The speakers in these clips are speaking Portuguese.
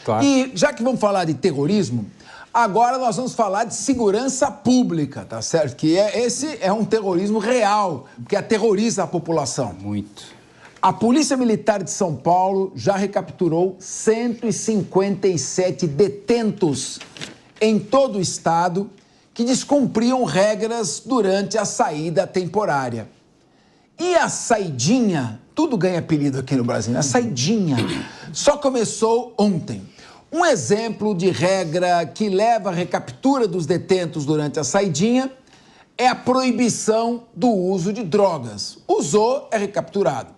Claro. E já que vamos falar de terrorismo, agora nós vamos falar de segurança pública, tá certo? Que esse é um terrorismo real, porque aterroriza a população. Muito. A Polícia Militar de São Paulo já recapturou 157 detentos em todo o estado que descumpriam regras durante a saída temporária. E a saidinha, tudo ganha apelido aqui no Brasil, a saidinha só começou ontem. Um exemplo de regra que leva à recaptura dos detentos durante a saidinha é a proibição do uso de drogas. Usou, é recapturado.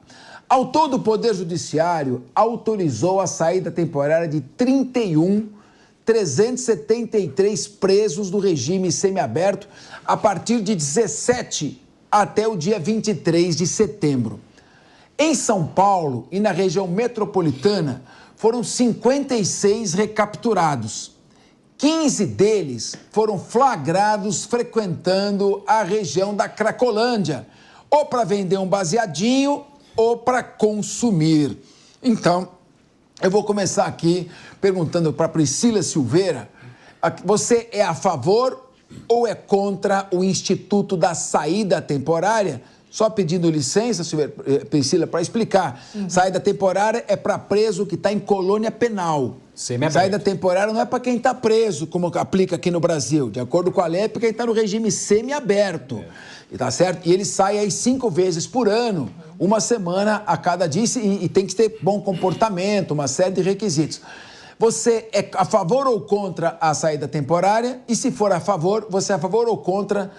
Ao todo, o Poder Judiciário autorizou a saída temporária de 373 presos do regime semiaberto a partir de 17 até o dia 23 de setembro. Em São Paulo e na região metropolitana, foram 56 recapturados. 15 deles foram flagrados frequentando a região da Cracolândia, ou para vender um baseadinho ou para consumir. Então, eu vou começar aqui perguntando para Priscila Silveira, você é a favor ou é contra o Instituto da Saída Temporária? Só pedindo licença, Priscila, para explicar. Saída temporária é para preso que está em colônia penal. Saída temporária não é para quem está preso, como aplica aqui no Brasil. De acordo com a lei, é para quem está no regime semiaberto. Tá certo? E ele sai aí 5 vezes por ano, uma semana a cada dia, e tem que ter bom comportamento, uma série de requisitos. Você é a favor ou contra a saída temporária? E se for a favor, você é a favor ou contra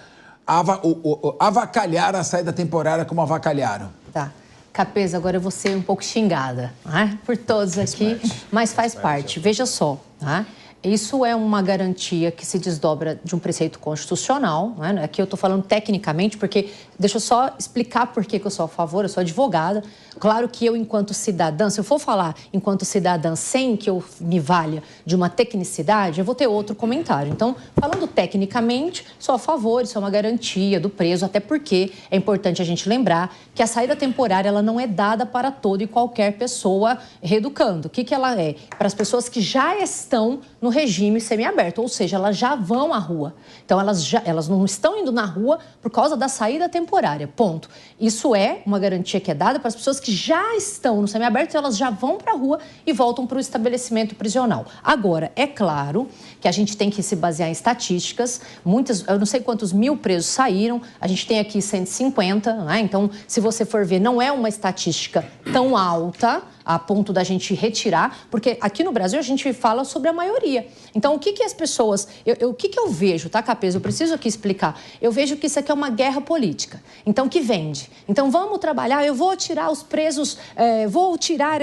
avacalhar a saída temporária como avacalharam? Tá. Capeza, agora eu vou ser um pouco xingada, né? Por todos aqui, mas faz parte. Veja só, tá? Isso é uma garantia que se desdobra de um preceito constitucional, né? Aqui eu estou falando tecnicamente, porque deixa eu só explicar por que eu sou a favor, eu sou advogada. Claro que eu, enquanto cidadã, se eu for falar enquanto cidadã sem que eu me valha de uma tecnicidade, eu vou ter outro comentário. Então, falando tecnicamente, sou a favor, isso é uma garantia do preso, até porque é importante a gente lembrar que a saída temporária ela não é dada para toda e qualquer pessoa reeducando. O que ela é? Para as pessoas que já estão no regime semiaberto, ou seja, elas já vão à rua. Então, elas não estão indo na rua por causa da saída temporária, ponto. Isso é uma garantia que é dada para as pessoas que já estão no semiaberto, elas já vão para a rua e voltam para o estabelecimento prisional. Agora, é claro que a gente tem que se basear em estatísticas, eu não sei quantos mil presos saíram, a gente tem aqui 150, né? Então, se você for ver, não é uma estatística tão alta, a ponto da gente retirar, porque aqui no Brasil a gente fala sobre a maioria. Então, o que as pessoas... O que eu vejo, tá, Capeza? Eu preciso aqui explicar. Eu vejo que isso aqui é uma guerra política. Então, que vende. Então, vamos trabalhar, eu vou tirar os presos, vou tirar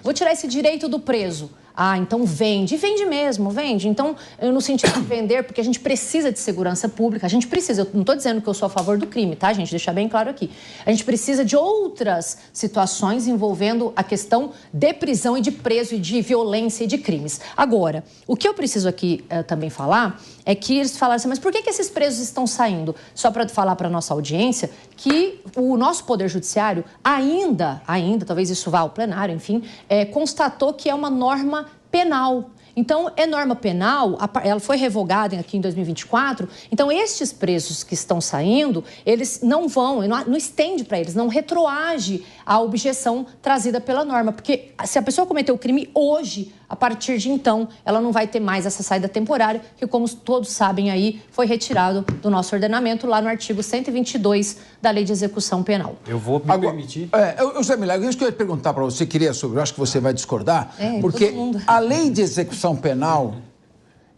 vou tirar esse direito do preso. Ah, então vende. E vende mesmo, vende. Então, no sentido de vender, porque a gente precisa de segurança pública, a gente precisa, eu não estou dizendo que eu sou a favor do crime, tá, gente? Deixar bem claro aqui. A gente precisa de outras situações envolvendo a questão de prisão e de preso e de violência e de crimes. Agora, o que eu preciso aqui também falar é que eles falaram assim, mas por que esses presos estão saindo? Só para falar para a nossa audiência que o nosso Poder Judiciário ainda, talvez isso vá ao plenário, enfim, constatou que é uma norma penal. Então, é norma penal, ela foi revogada aqui em 2024, então estes presos que estão saindo, eles não vão, não estende para eles, não retroage a objeção trazida pela norma, porque se a pessoa cometeu o crime hoje, a partir de então, ela não vai ter mais essa saída temporária, que como todos sabem aí, foi retirado do nosso ordenamento lá no artigo 122 da Lei de Execução Penal. Eu vou me permitir... José Milagre, isso que eu ia perguntar para você, eu acho que você vai discordar, porque a Lei de Execução Penal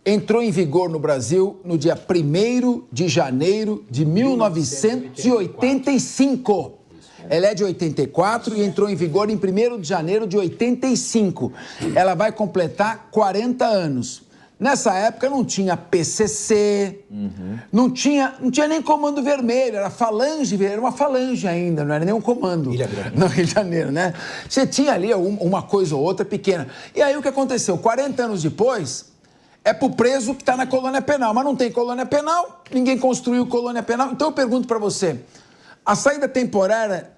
entrou em vigor no Brasil no dia 1º de janeiro de 1985. Ela é de 84 e entrou em vigor em 1º de janeiro de 85. Ela vai completar 40 anos. Nessa época não tinha PCC, não tinha nem comando vermelho, era falange, era uma falange ainda, não era nem um comando. Ilha Grande. No Rio de Janeiro, né? Você tinha ali uma coisa ou outra pequena. E aí o que aconteceu? 40 anos depois, é pro preso que está na colônia penal, mas não tem colônia penal, ninguém construiu colônia penal. Então eu pergunto para você, a saída temporária,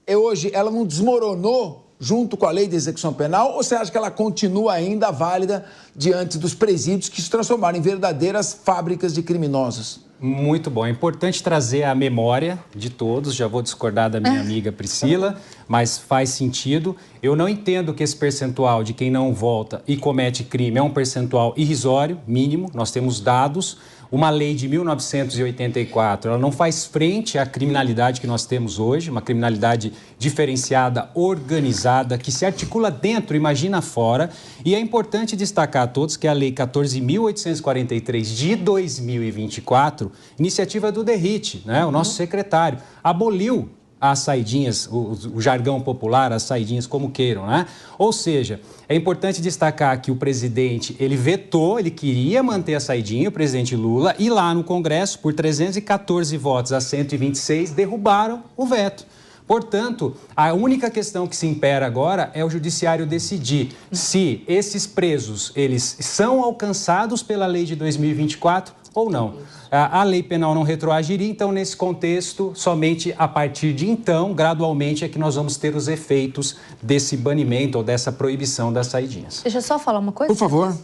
hoje, ela não desmoronou junto com a lei de execução penal, ou você acha que ela continua ainda válida diante dos presídios que se transformaram em verdadeiras fábricas de criminosos? Muito bom. É importante trazer a memória de todos. Já vou discordar da minha amiga Priscila, mas faz sentido. Eu não entendo que esse percentual de quem não volta e comete crime é um percentual irrisório, mínimo. Nós temos dados. Uma lei de 1984, ela não faz frente à criminalidade que nós temos hoje, uma criminalidade diferenciada, organizada, que se articula dentro, imagina fora. E é importante destacar a todos que a Lei 14.843 de 2024, iniciativa do Derrite, né, o nosso secretário, aboliu as saidinhas, o jargão popular, as saidinhas como queiram, né? Ou seja, é importante destacar que o presidente, ele vetou, ele queria manter a saidinha, o presidente Lula, e lá no Congresso, por 314 votos a 126, derrubaram o veto. Portanto, a única questão que se impera agora é o judiciário decidir se esses presos, eles são alcançados pela lei de 2024 ou não. A lei penal não retroagiria, então, nesse contexto, somente a partir de então, gradualmente, é que nós vamos ter os efeitos desse banimento ou dessa proibição das saidinhas. Deixa eu só falar uma coisa. Por favor.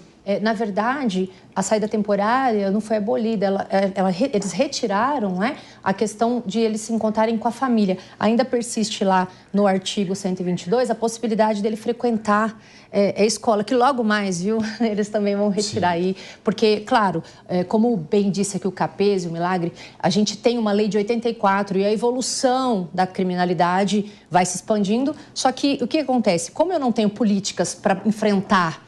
Na verdade, a saída temporária não foi abolida, eles retiraram, né, a questão de eles se encontrarem com a família. Ainda persiste lá no artigo 122 a possibilidade dele frequentar a escola, que logo mais, viu, eles também vão retirar aí. Porque, claro, como bem disse aqui o Capês e o Milagre, a gente tem uma lei de 84 e a evolução da criminalidade vai se expandindo. Só que o que acontece? Como eu não tenho políticas para enfrentar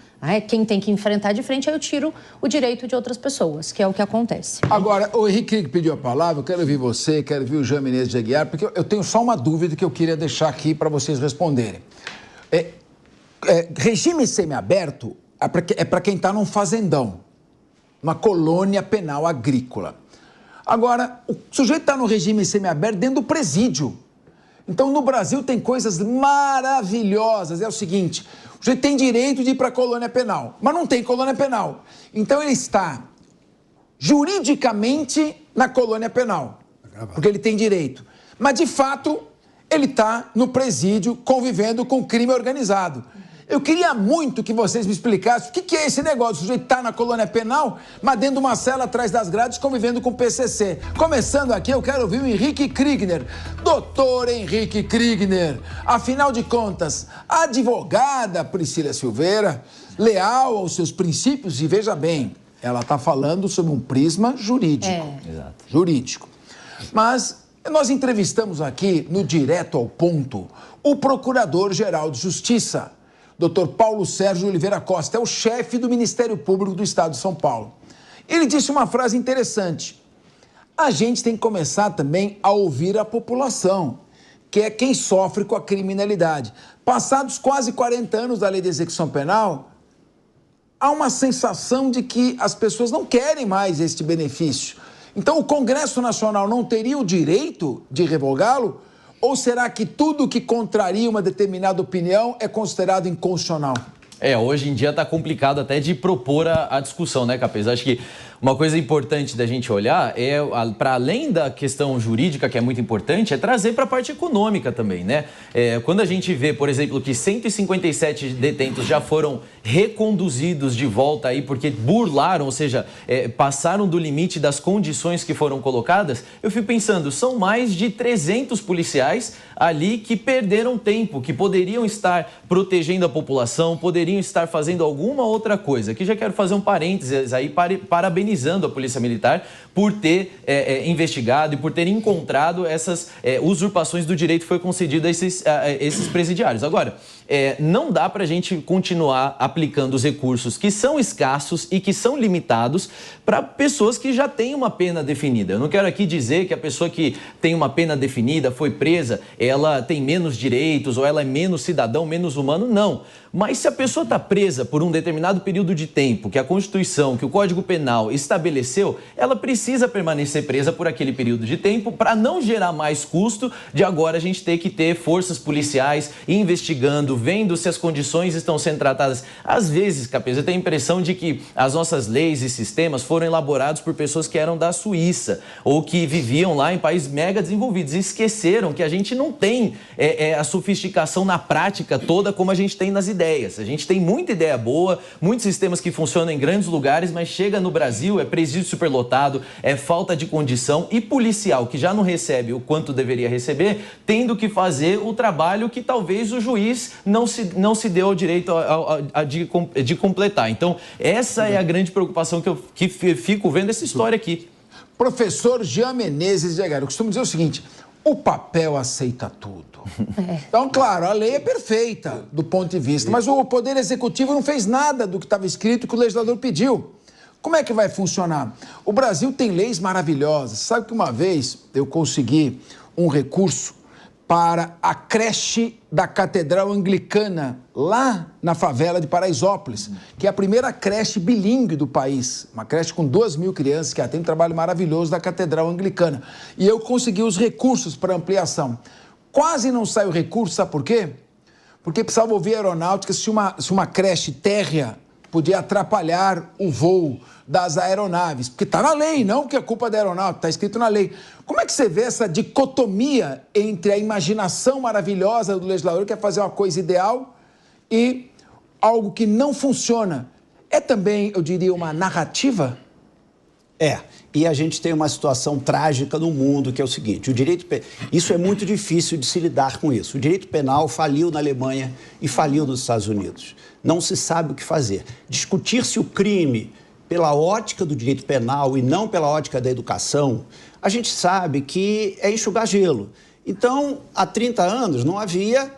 quem tem que enfrentar de frente, aí eu tiro o direito de outras pessoas, que é o que acontece. Agora, o Henrique pediu a palavra, eu quero ouvir você, quero ouvir o Jean Menezes de Aguiar, porque eu tenho só uma dúvida que eu queria deixar aqui para vocês responderem. Regime semiaberto é para quem está num fazendão, uma colônia penal agrícola. Agora, o sujeito está no regime semiaberto dentro do presídio. Então, no Brasil tem coisas maravilhosas. É o seguinte, o sujeito tem direito de ir para a colônia penal, mas não tem colônia penal. Então, ele está juridicamente na colônia penal, porque ele tem direito. Mas, de fato, ele está no presídio convivendo com crime organizado. Eu queria muito que vocês me explicassem o que é esse negócio. O sujeito está na colônia penal, mas dentro de uma cela atrás das grades, convivendo com o PCC. Começando aqui, eu quero ouvir o Henrique Kriegner. Doutor Henrique Kriegner, afinal de contas, a advogada Priscila Silveira, leal aos seus princípios, e veja bem, ela está falando sobre um prisma jurídico. Jurídico. Mas nós entrevistamos aqui, no Direto ao Ponto, o Procurador-Geral de Justiça, Dr. Paulo Sérgio Oliveira Costa, é o chefe do Ministério Público do Estado de São Paulo. Ele disse uma frase interessante. A gente tem que começar também a ouvir a população, que é quem sofre com a criminalidade. Passados quase 40 anos da Lei de Execução Penal, há uma sensação de que as pessoas não querem mais este benefício. Então, o Congresso Nacional não teria o direito de revogá-lo? Ou será que tudo que contraria uma determinada opinião é considerado inconstitucional? Hoje em dia está complicado até de propor a discussão, né, Capês? Acho que uma coisa importante da gente olhar é, para além da questão jurídica, que é muito importante, é trazer para a parte econômica também, né? Quando a gente vê, por exemplo, que 157 detentos já foram reconduzidos de volta aí porque burlaram, ou seja, passaram do limite das condições que foram colocadas, eu fico pensando, são mais de 300 policiais ali que perderam tempo, que poderiam estar protegendo a população, poderiam estar fazendo alguma outra coisa. Aqui já quero fazer um parênteses aí, parabenizando a Polícia Militar por ter investigado e por ter encontrado essas usurpações do direito que foi concedido a esses presidiários. Agora, não dá para a gente continuar aplicando os recursos que são escassos e que são limitados para pessoas que já têm uma pena definida. Eu não quero aqui dizer que a pessoa que tem uma pena definida, foi presa, ela tem menos direitos ou ela é menos cidadão, menos humano, não. Mas se a pessoa está presa por um determinado período de tempo que a Constituição, que o Código Penal estabeleceu, ela precisa permanecer presa por aquele período de tempo para não gerar mais custo de agora a gente ter que ter forças policiais investigando, analisando, vendo se as condições estão sendo tratadas. Às vezes, Capês, eu tenho a impressão de que as nossas leis e sistemas foram elaborados por pessoas que eram da Suíça ou que viviam lá em países mega desenvolvidos e esqueceram que a gente não tem a sofisticação na prática toda como a gente tem nas ideias. A gente tem muita ideia boa, muitos sistemas que funcionam em grandes lugares, mas chega no Brasil, é presídio superlotado, é falta de condição e policial que já não recebe o quanto deveria receber, tendo que fazer o trabalho que talvez o juiz não se deu o direito de completar. Então, essa é a grande preocupação que fico vendo essa história aqui. Professor Jean Menezes de Aguiar, eu costumo dizer o seguinte: o papel aceita tudo. Então, claro, a lei é perfeita do ponto de vista, mas o Poder Executivo não fez nada do que estava escrito que o legislador pediu. Como é que vai funcionar? O Brasil tem leis maravilhosas. Sabe que uma vez eu consegui um recurso para a creche da Catedral Anglicana, lá na favela de Paraisópolis, que é a primeira creche bilíngue do país. Uma creche com 2.000 crianças, que tem um trabalho maravilhoso da Catedral Anglicana. E eu consegui os recursos para ampliação. Quase não sai o recurso, sabe por quê? Porque precisava ouvir a aeronáutica se uma creche térrea podia atrapalhar o voo das aeronaves. Porque está na lei, não que é culpa da aeronáutica, está escrito na lei. Como é que você vê essa dicotomia entre a imaginação maravilhosa do legislador, que é fazer uma coisa ideal, e algo que não funciona? É também, eu diria, uma narrativa? E a gente tem uma situação trágica no mundo, que é o seguinte: isso é muito difícil de se lidar com isso. O direito penal faliu na Alemanha e faliu nos Estados Unidos. Não se sabe o que fazer. Discutir-se o crime pela ótica do direito penal e não pela ótica da educação, a gente sabe que é enxugar gelo. Então, há 30 anos não havia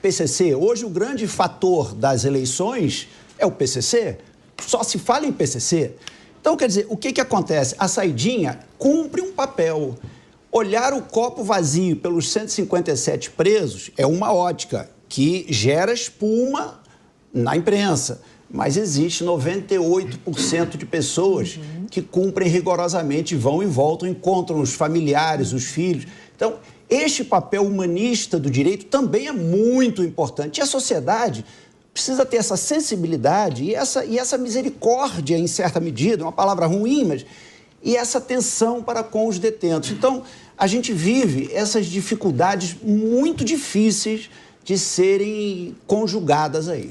PCC. Hoje, o grande fator das eleições é o PCC. Só se fala em PCC. Então, quer dizer, o que acontece? A saidinha cumpre um papel. Olhar o copo vazio pelos 157 presos é uma ótica que gera espuma na imprensa. Mas existe 98% de pessoas que cumprem rigorosamente, vão e voltam, encontram os familiares, os filhos. Então, este papel humanista do direito também é muito importante. E a sociedade precisa ter essa sensibilidade e essa misericórdia, em certa medida, uma palavra ruim, mas... e essa atenção para com os detentos. Então, a gente vive essas dificuldades muito difíceis de serem conjugadas aí.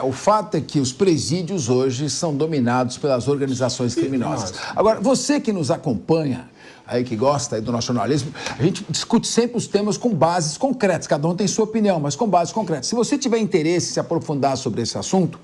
O fato é que os presídios hoje são dominados pelas organizações criminosas. Agora, você que nos acompanha, aí que gosta aí do nosso jornalismo, a gente discute sempre os temas com bases concretas. Cada um tem sua opinião, mas com bases concretas. Se você tiver interesse em se aprofundar sobre esse assunto,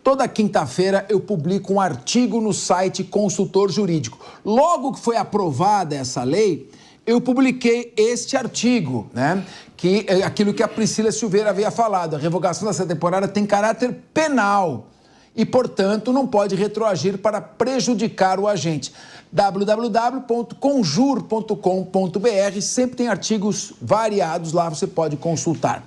toda quinta-feira eu publico um artigo no site Consultor Jurídico. Logo que foi aprovada essa lei, eu publiquei este artigo, né? Que é aquilo que a Priscila Silveira havia falado. A revogação dessa temporada tem caráter penal e, portanto, não pode retroagir para prejudicar o agente. www.conjur.com.br, sempre tem artigos variados lá, você pode consultar.